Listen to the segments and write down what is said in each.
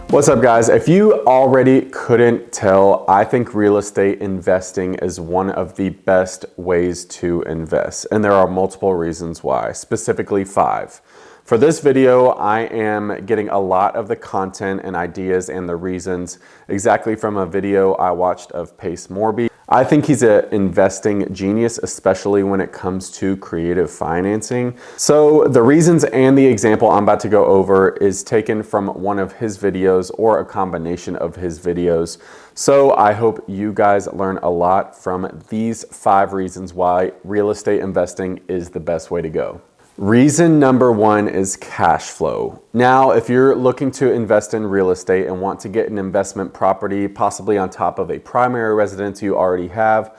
What's up, guys? If you already couldn't tell, I think real estate investing is one of the best ways to invest, and there are multiple reasons why, specifically 5. For this video, I am getting a lot of the content and ideas and the reasons exactly from a video I watched of Pace Morby. I think he's an investing genius, especially when it comes to creative financing. So the reasons and the example I'm about to go over is taken from one of his videos or a combination of his videos. So I hope you guys learn a lot from these 5 reasons why real estate investing is the best way to go. Reason number 1 is cash flow. Now, if you're looking to invest in real estate and want to get an investment property, possibly on top of a primary residence you already have,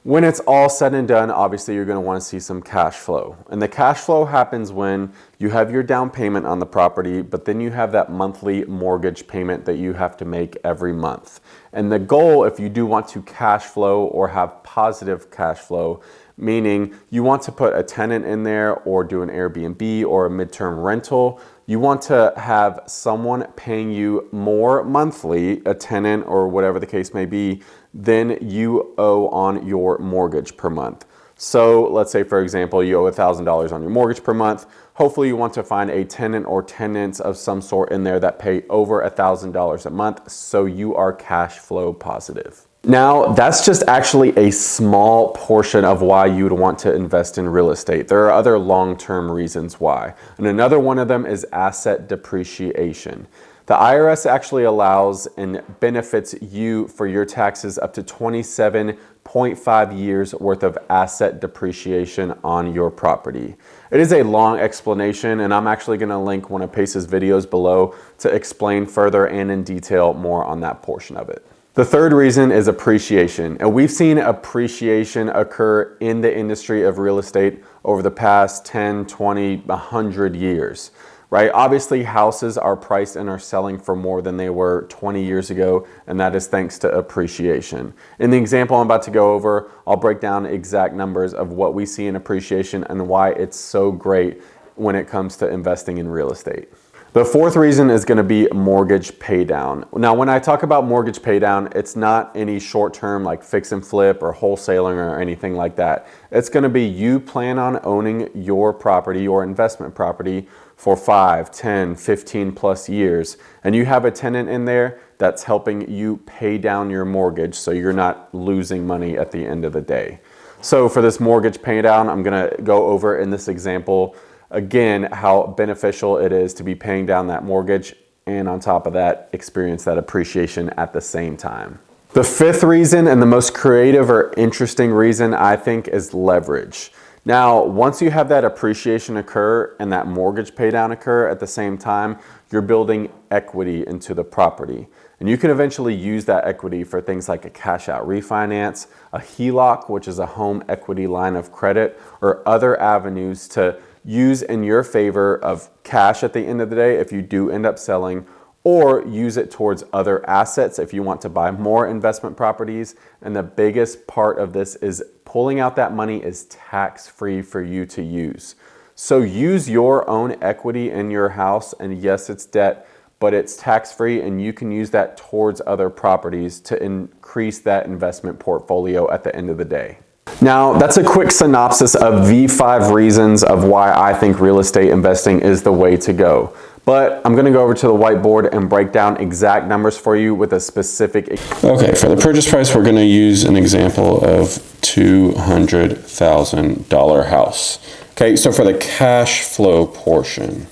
when it's all said and done, obviously you're going to want to see some cash flow. And the cash flow happens when you have your down payment on the property, but then you have that monthly mortgage payment that you have to make every month. And the goal, if you do want to cash flow or have positive cash flow, meaning you want to put a tenant in there or do an Airbnb or a midterm rental, you want to have someone paying you more monthly, a tenant or whatever the case may be, than you owe on your mortgage per month. So let's say, for example, you owe $1,000 on your mortgage per month. Hopefully you want to find a tenant or tenants of some sort in there that pay over $1,000 a month, so you are cash flow positive. Now, that's just actually a small portion of why you would want to invest in real estate. There are other long-term reasons why. And another one of them is asset depreciation. The IRS actually allows and benefits you for your taxes up to 27.5 years worth of asset depreciation on your property. It is a long explanation, and I'm actually going to link one of Pace's videos below to explain further and in detail more on that portion of it. The third reason is appreciation, and we've seen appreciation occur in the industry of real estate over the past 10, 20, 100 years, right? Obviously, houses are priced and are selling for more than they were 20 years ago, and that is thanks to appreciation. In the example I'm about to go over, I'll break down exact numbers of what we see in appreciation and why it's so great when it comes to investing in real estate. The fourth reason is going to be mortgage pay down. Now, when I talk about mortgage pay down, it's not any short term like fix and flip or wholesaling or anything like that. It's going to be you plan on owning your property, your investment property, for 5, 10, 15 plus years, and you have a tenant in there that's helping you pay down your mortgage so you're not losing money at the end of the day. So for this mortgage pay down, I'm going to go over in this example again how beneficial it is to be paying down that mortgage, and on top of that, experience that appreciation at the same time. The fifth reason, and the most creative or interesting reason, I think, is leverage. Now, once you have that appreciation occur and that mortgage pay down occur at the same time, you're building equity into the property. And you can eventually use that equity for things like a cash out refinance, a HELOC, which is a home equity line of credit, or other avenues to use in your favor of cash at the end of the day if you do end up selling, or use it towards other assets if you want to buy more investment properties. And the biggest part of this is pulling out that money is tax-free for you to use. So use your own equity in your house, and yes, it's debt, but it's tax-free, and you can use that towards other properties to increase that investment portfolio at the end of the day. Now, that's a quick synopsis of the 5 reasons of why I think real estate investing is the way to go. But I'm going to go over to the whiteboard and break down exact numbers for you with a specific. Okay, for the purchase price, we're going to use an example of $200,000 house. Okay, so for the cash flow portion,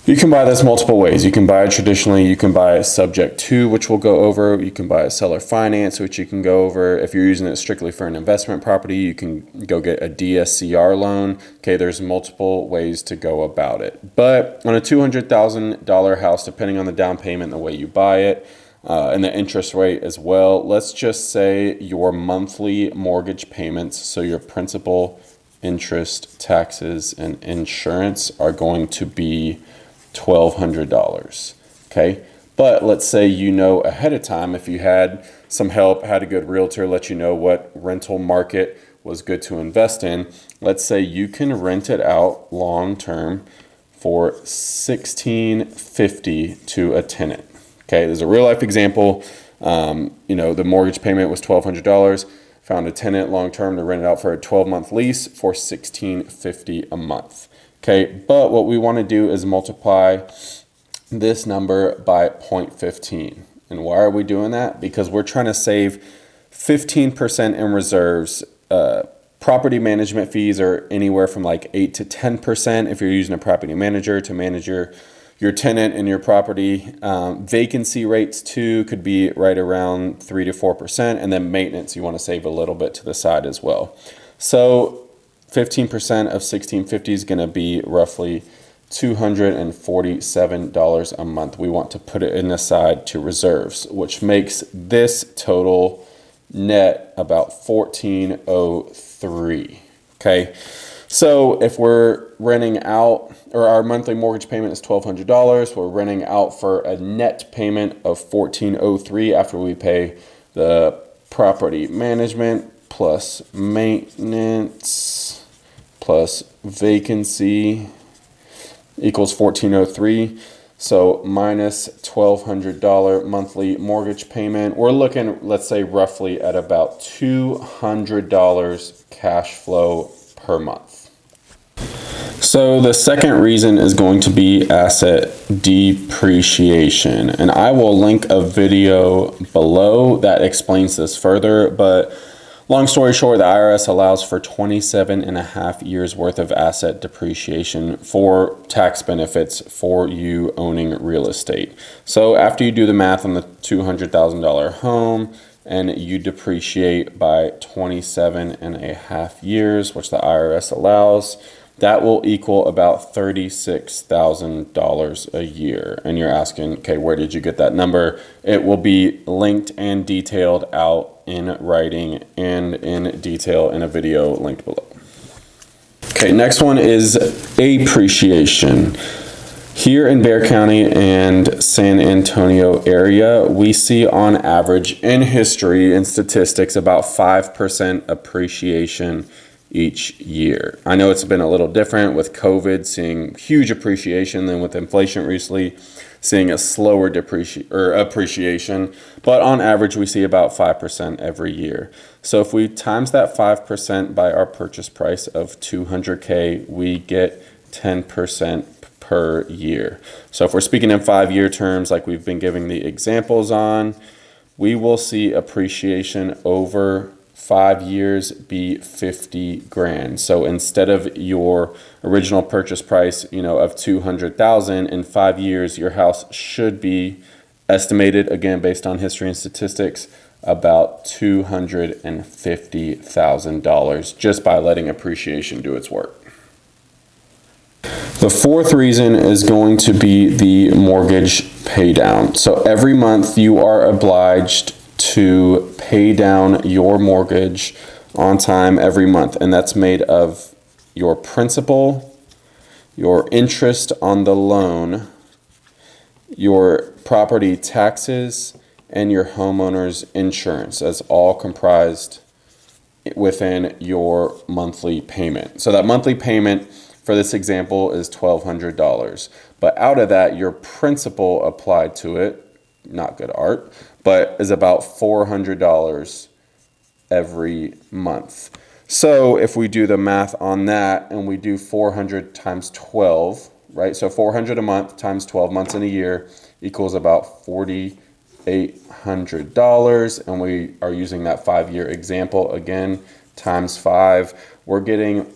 you can buy this multiple ways. You can buy it traditionally, you can buy it subject to, which we'll go over. You can buy a seller finance, which you can go over. If you're using it strictly for an investment property, you can go get a DSCR loan. Okay, there's multiple ways to go about it. But on a $200,000 house, depending on the down payment, the way you buy it, and the interest rate as well, let's just say your monthly mortgage payments, so your principal, interest, taxes, and insurance are going to be $1,200, okay? But let's say you know ahead of time, if you had some help, had a good realtor let you know what rental market was good to invest in, let's say you can rent it out long term for $1,650 to a tenant. Okay, there's a real life example. The mortgage payment was $1,200. Found a tenant long term to rent it out for a 12-month lease for $1,650 a month. Okay, but what we want to do is multiply this number by 0.15. And why are we doing that? Because we're trying to save 15% in reserves. Property management fees are anywhere from like 8 to 10% if you're using a property manager to manage your tenant and your property. Vacancy rates too could be right around 3 to 4%, and then maintenance you want to save a little bit to the side as well. So 15% of $1,650 is going to be roughly $247 a month. We want to put it in the side to reserves, which makes this total net about $1,403. Okay, so if we're renting out, or our monthly mortgage payment is $1,200, we're renting out for a net payment of $1,403 after we pay the property management plus maintenance plus vacancy equals $1,403. So minus $1,200 monthly mortgage payment. We're looking, let's say, roughly at about $200 cash flow per month. So the second reason is going to be asset depreciation. And I will link a video below that explains this further, but long story short, the IRS allows for 27 and a half years worth of asset depreciation for tax benefits for you owning real estate. So after you do the math on the $200,000 home and you depreciate by 27 and a half years, which the IRS allows, that will equal about $36,000 a year. And you're asking, okay, where did you get that number? It will be linked and detailed out in writing and in detail in a video linked below. Okay, next one is appreciation. Here in Bexar County and San Antonio area, we see on average in history and statistics about 5% appreciation each year. I know it's been a little different with COVID, seeing huge appreciation, than with inflation recently, seeing a slower appreciation, but on average we see about 5% every year. So if we times that 5% by our purchase price of $200K, we get 10% per year. So if we're speaking in 5-year terms, like we've been giving the examples on, we will see appreciation over 5 years be 50 grand. So instead of your original purchase price, of 200,000, in 5 years, your house should be estimated, again, based on history and statistics, about $250,000 just by letting appreciation do its work. The fourth reason is going to be the mortgage pay down. So every month you are obliged to pay down your mortgage on time every month, and that's made of your principal, your interest on the loan, your property taxes, and your homeowner's insurance, as all comprised within your monthly payment. So that monthly payment for this example is $1,200, but out of that, your principal applied to it, not good art, but is about $400 every month. So if we do the math on that and we do 400 times 12, right? So 400 a month times 12 months in a year equals about $4,800. And we are using that 5-year example again, times 5. We're getting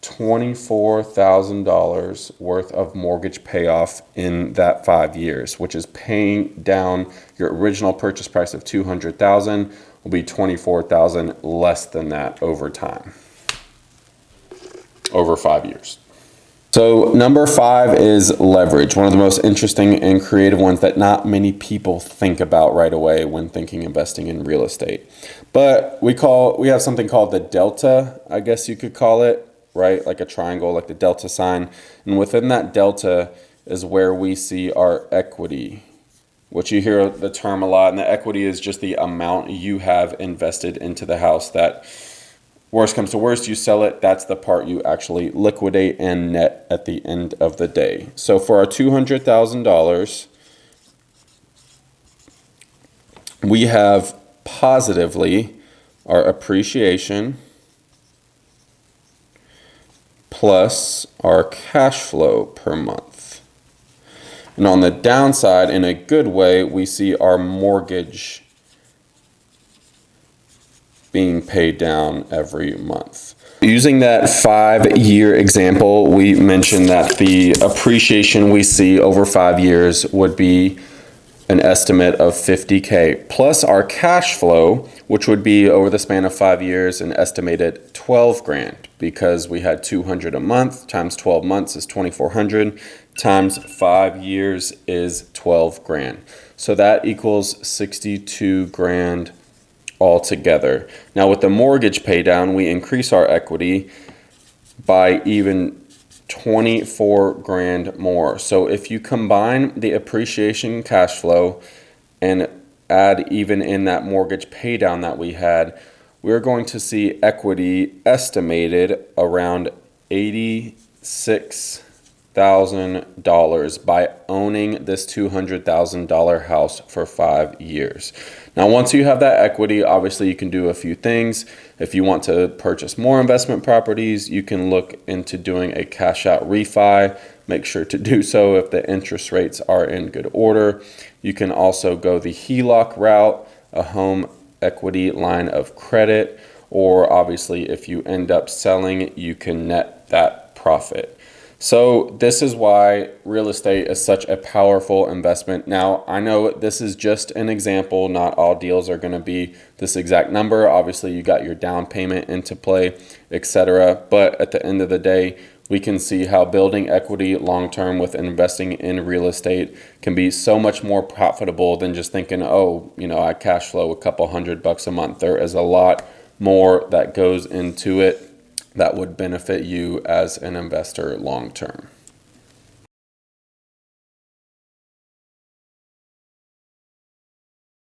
$24,000 worth of mortgage payoff in that 5 years, which is paying down your original purchase price of $200,000 will be $24,000 less than that over time, over 5 years. So number 5 is leverage, one of the most interesting and creative ones that not many people think about right away when thinking investing in real estate. But we have something called the delta, I guess you could call it, right? Like a triangle, like the delta sign. And within that delta is where we see our equity, which you hear the term a lot. And the equity is just the amount you have invested into the house that Worst comes to worst, you sell it. That's the part you actually liquidate and net at the end of the day. So for our $200,000, we have positively our appreciation plus our cash flow per month. And on the downside, in a good way, we see our mortgage being paid down every month. Using that 5-year example, we mentioned that the appreciation we see over 5 years would be an estimate of $50K plus our cash flow, which would be over the span of 5 years an estimated 12 grand, because we had 200 a month times 12 months is 2,400 times 5 years is 12 grand. So that equals 62 grand altogether. Now with the mortgage pay down, we increase our equity by even 24 grand more. So if you combine the appreciation cash flow and add even in that mortgage pay down that we had, we're going to see equity estimated around $86,000 by owning this $200,000 house for 5 years. Now, once you have that equity, obviously you can do a few things. If you want to purchase more investment properties, you can look into doing a cash out refi. Make sure to do so if the interest rates are in good order. You can also go the HELOC route, a home equity line of credit, or obviously if you end up selling, you can net that profit. So this is why real estate is such a powerful investment. Now, I know this is just an example. Not all deals are going to be this exact number. Obviously, you got your down payment into play, etc. But at the end of the day, we can see how building equity long-term with investing in real estate can be so much more profitable than just thinking, oh, I cash flow a couple $100 a month. There is a lot more that goes into it that would benefit you as an investor long term.